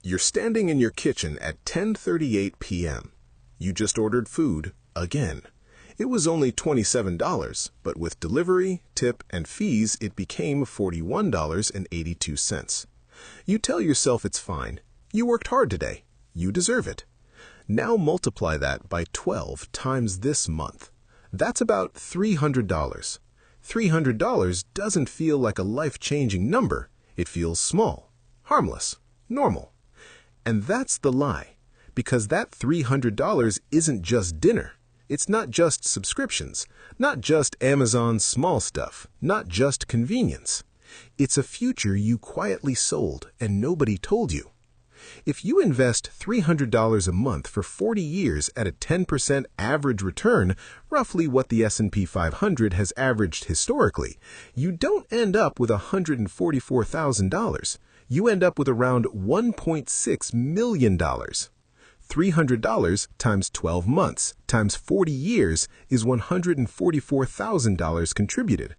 You're standing in your kitchen at 10:38 p.m. You just ordered food again. It was only $27, but with delivery, tip, and fees, it became $41.82. You tell yourself it's fine. You worked hard today. You deserve it. Now multiply that by 12 times this month. That's about $300. $300 doesn't feel like a life-changing number. It feels small, harmless, normal. And that's the lie, because that $300 isn't just dinner. It's not just subscriptions, not just Amazon small stuff, not just convenience. It's a future you quietly sold and nobody told you. If you invest $300 a month for 40 years at a 10% average return, roughly what the S&P 500 has averaged historically, you don't end up with $144,000. You end up with around $1.6 million. $300 times 12 months times 40 years is $144,000 contributed.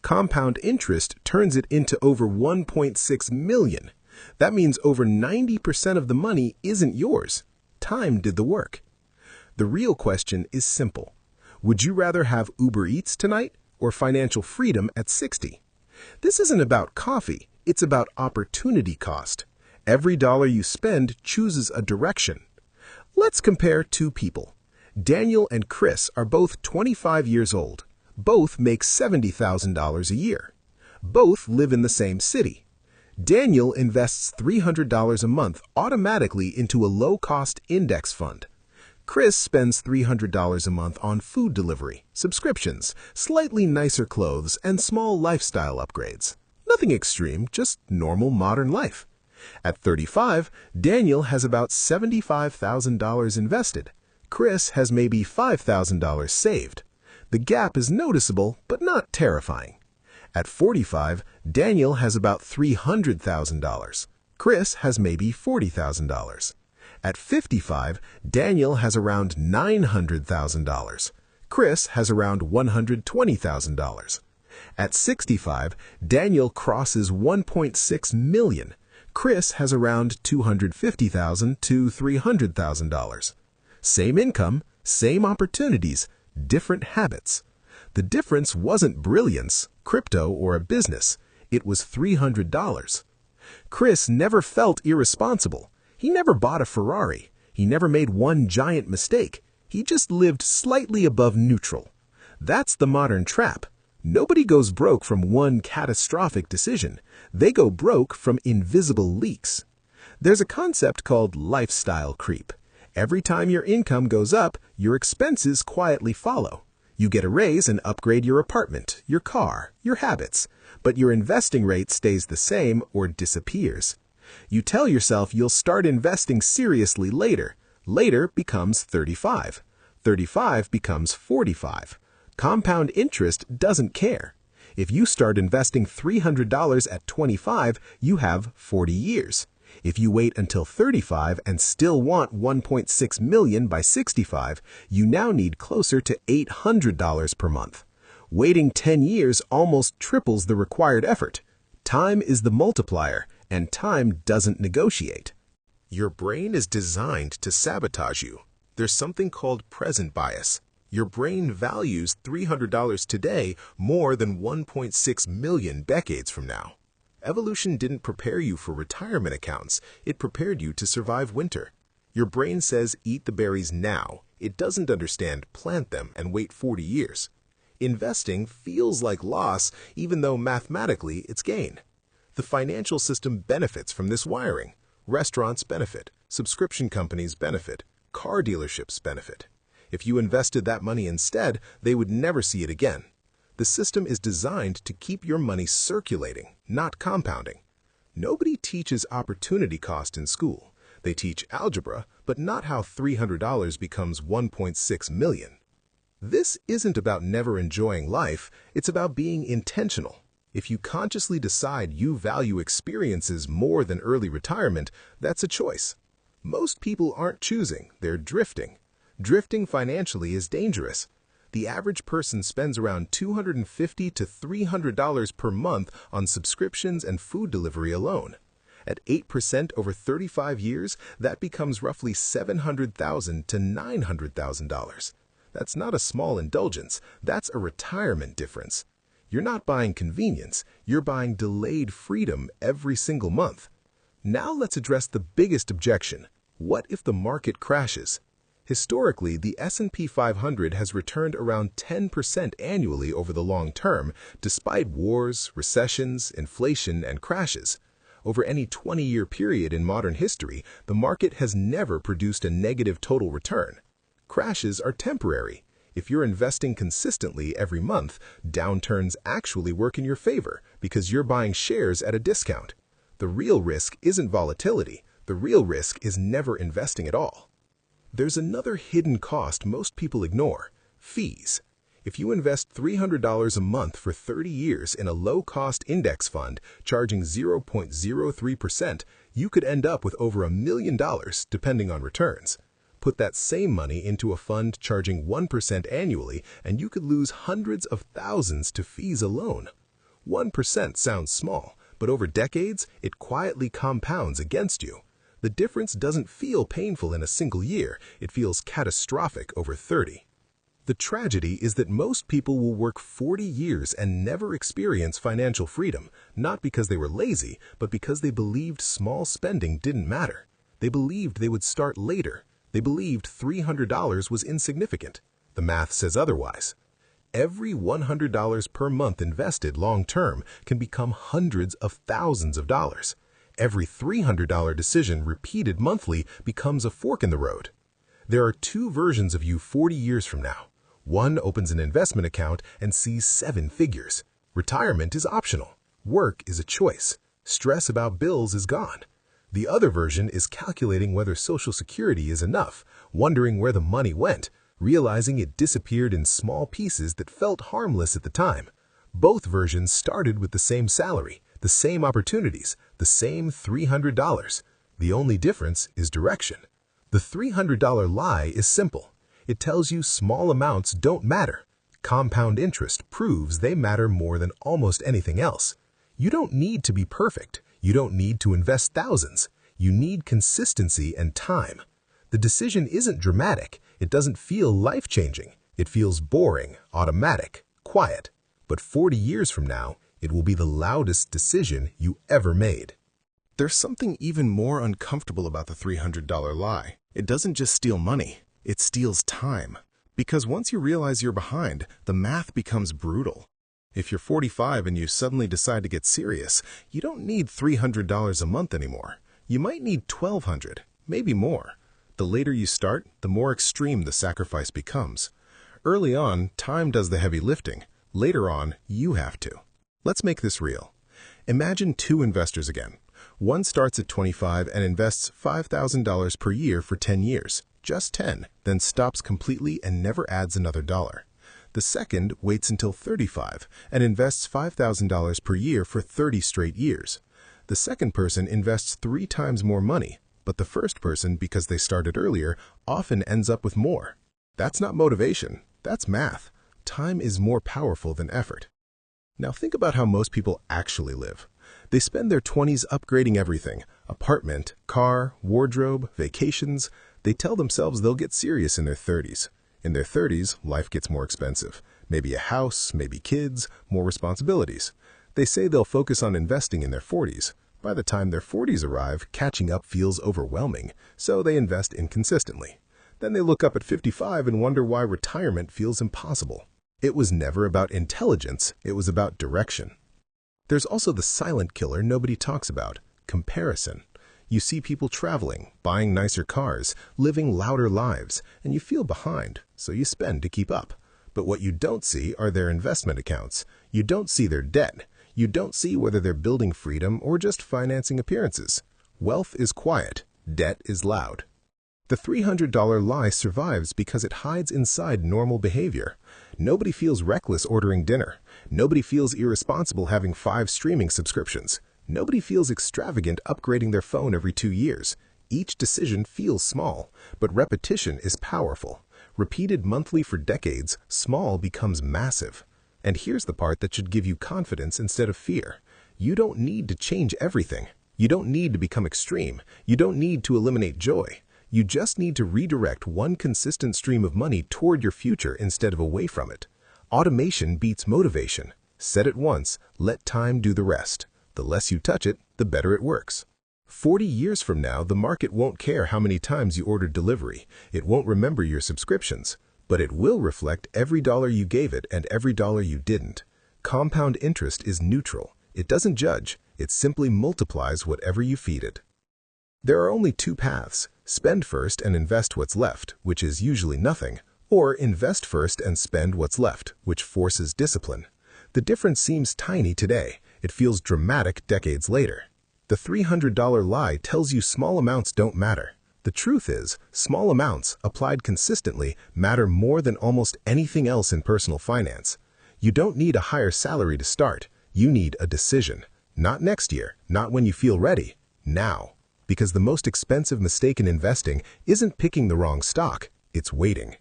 Compound interest turns it into over $1.6 million. That means over 90% of the money isn't yours. Time did the work. The real question is simple. Would you rather have Uber Eats tonight or financial freedom at 60? This isn't about coffee. It's about opportunity cost. Every dollar you spend chooses a direction. Let's compare two people. Daniel and Chris are both 25 years old. Both make $70,000 a year. Both live in the same city. Daniel invests $300 a month automatically into a low-cost index fund. Chris spends $300 a month on food delivery, subscriptions, slightly nicer clothes, and small lifestyle upgrades. Nothing extreme, just normal modern life. At 35, Daniel has about $75,000 invested. Chris has maybe $5,000 saved. The gap is noticeable, but not terrifying. At 45, Daniel has about $300,000. Chris has maybe $40,000. At 55, Daniel has around $900,000. Chris has around $120,000. At 65, Daniel crosses $1.6 million. Chris has around $250,000 to $300,000. Same income, same opportunities, different habits. The difference wasn't brilliance, crypto, or a business. It was $300. Chris never felt irresponsible. He never bought a Ferrari. He never made one giant mistake. He just lived slightly above neutral. That's the modern trap. Nobody goes broke from one catastrophic decision. They go broke from invisible leaks. There's a concept called lifestyle creep. Every time your income goes up, your expenses quietly follow. You get a raise and upgrade your apartment, your car, your habits, but your investing rate stays the same or disappears. You tell yourself you'll start investing seriously later. Later becomes 35. 35 becomes 45. Compound interest doesn't care. If you start investing $300 at 25, you have 40 years. If you wait until 35 and still want $1.6 million by 65, you now need closer to $800 per month. Waiting 10 years almost triples the required effort. Time is the multiplier, and time doesn't negotiate. Your brain is designed to sabotage you. There's something called present bias. Your brain values $300 today more than $1.6 million decades from now. Evolution didn't prepare you for retirement accounts. It prepared you to survive winter. Your brain says eat the berries now. It doesn't understand plant them and wait 40 years. Investing feels like loss even though mathematically it's gain. The financial system benefits from this wiring. Restaurants benefit. Subscription companies benefit. Car dealerships benefit. If you invested that money instead, they would never see it again. The system is designed to keep your money circulating, not compounding. Nobody teaches opportunity cost in school. They teach algebra, but not how $300 becomes $1.6 million. This isn't about never enjoying life, it's about being intentional. If you consciously decide you value experiences more than early retirement, that's a choice. Most people aren't choosing, they're drifting. Drifting financially is dangerous. The average person spends around $250 to $300 per month on subscriptions and food delivery alone. At 8% over 35 years, that becomes roughly $700,000 to $900,000. That's not a small indulgence, that's a retirement difference. You're not buying convenience, you're buying delayed freedom every single month. Now let's address the biggest objection. What if the market crashes? Historically, the S&P 500 has returned around 10% annually over the long term, despite wars, recessions, inflation, and crashes. Over any 20-year period in modern history, the market has never produced a negative total return. Crashes are temporary. If you're investing consistently every month, downturns actually work in your favor because you're buying shares at a discount. The real risk isn't volatility. The real risk is never investing at all. There's another hidden cost most people ignore: fees. If you invest $300 a month for 30 years in a low-cost index fund charging 0.03%, you could end up with over $1 million depending on returns. Put that same money into a fund charging 1% annually, and you could lose hundreds of thousands to fees alone. 1% sounds small, but over decades, it quietly compounds against you. The difference doesn't feel painful in a single year, it feels catastrophic over 30. The tragedy is that most people will work 40 years and never experience financial freedom, not because they were lazy, but because they believed small spending didn't matter. They believed they would start later. They believed $300 was insignificant. The math says otherwise. Every $100 per month invested long-term can become hundreds of thousands of dollars. Every $300 decision repeated monthly becomes a fork in the road. There are two versions of you 40 years from now. One opens an investment account and sees 7 figures. Retirement is optional. Work is a choice. Stress about bills is gone. The other version is calculating whether Social Security is enough, wondering where the money went, realizing it disappeared in small pieces that felt harmless at the time. Both versions started with the same salary, the same opportunities, the same $300. The only difference is direction. The $300 lie is simple. It tells you small amounts don't matter. Compound interest proves they matter more than almost anything else. You don't need to be perfect. You don't need to invest thousands. You need consistency and time. The decision isn't dramatic. It doesn't feel life-changing. It feels boring, automatic, quiet. But 40 years from now, it will be the loudest decision you ever made. There's something even more uncomfortable about the $300 lie. It doesn't just steal money, it steals time. Because once you realize you're behind, the math becomes brutal. If you're 45 and you suddenly decide to get serious, you don't need $300 a month anymore. You might need $1,200, maybe more. The later you start, the more extreme the sacrifice becomes. Early on, time does the heavy lifting. Later on, you have to. Let's make this real. Imagine 2 investors again. One starts at 25 and invests $5,000 per year for 10 years, just 10, then stops completely and never adds another dollar. The second waits until 35 and invests $5,000 per year for 30 straight years. The second person invests 3 times more money, but the first person, because they started earlier, often ends up with more. That's not motivation, that's math. Time is more powerful than effort. Now think about how most people actually live. They spend their 20s upgrading everything: apartment, car, wardrobe, vacations. They tell themselves they'll get serious in their 30s. In their 30s, life gets more expensive. Maybe a house, maybe kids, more responsibilities. They say they'll focus on investing in their 40s. By the time their 40s arrive, catching up feels overwhelming, so they invest inconsistently. Then they look up at 55 and wonder why retirement feels impossible. It was never about intelligence, it was about direction. There's also the silent killer nobody talks about: comparison. You see people traveling, buying nicer cars, living louder lives, and you feel behind, so you spend to keep up. But what you don't see are their investment accounts. You don't see their debt. You don't see whether they're building freedom or just financing appearances. Wealth is quiet. Debt is loud. The $300 lie survives because it hides inside normal behavior. Nobody feels reckless ordering dinner. Nobody feels irresponsible having 5 streaming subscriptions. Nobody feels extravagant upgrading their phone every 2 years. Each decision feels small, but repetition is powerful. Repeated monthly for decades, small becomes massive. And here's the part that should give you confidence instead of fear. You don't need to change everything. You don't need to become extreme. You don't need to eliminate joy. You just need to redirect one consistent stream of money toward your future instead of away from it. Automation beats motivation. Set it once, let time do the rest. The less you touch it, the better it works. 40 years from now, the market won't care how many times you ordered delivery. It won't remember your subscriptions, but it will reflect every dollar you gave it and every dollar you didn't. Compound interest is neutral. It doesn't judge. It simply multiplies whatever you feed it. There are only two paths: spend first and invest what's left, which is usually nothing, or invest first and spend what's left, which forces discipline. The difference seems tiny today. It feels dramatic decades later. The $300 lie tells you small amounts don't matter. The truth is, small amounts, applied consistently, matter more than almost anything else in personal finance. You don't need a higher salary to start. You need a decision. Not next year, not when you feel ready. Now. Because the most expensive mistake in investing isn't picking the wrong stock, it's waiting.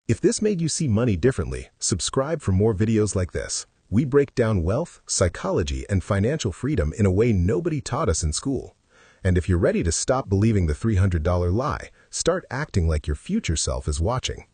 If this made you see money differently, subscribe for more videos like this. We break down wealth, psychology, and financial freedom in a way nobody taught us in school. And if you're ready to stop believing the $300 lie, start acting like your future self is watching.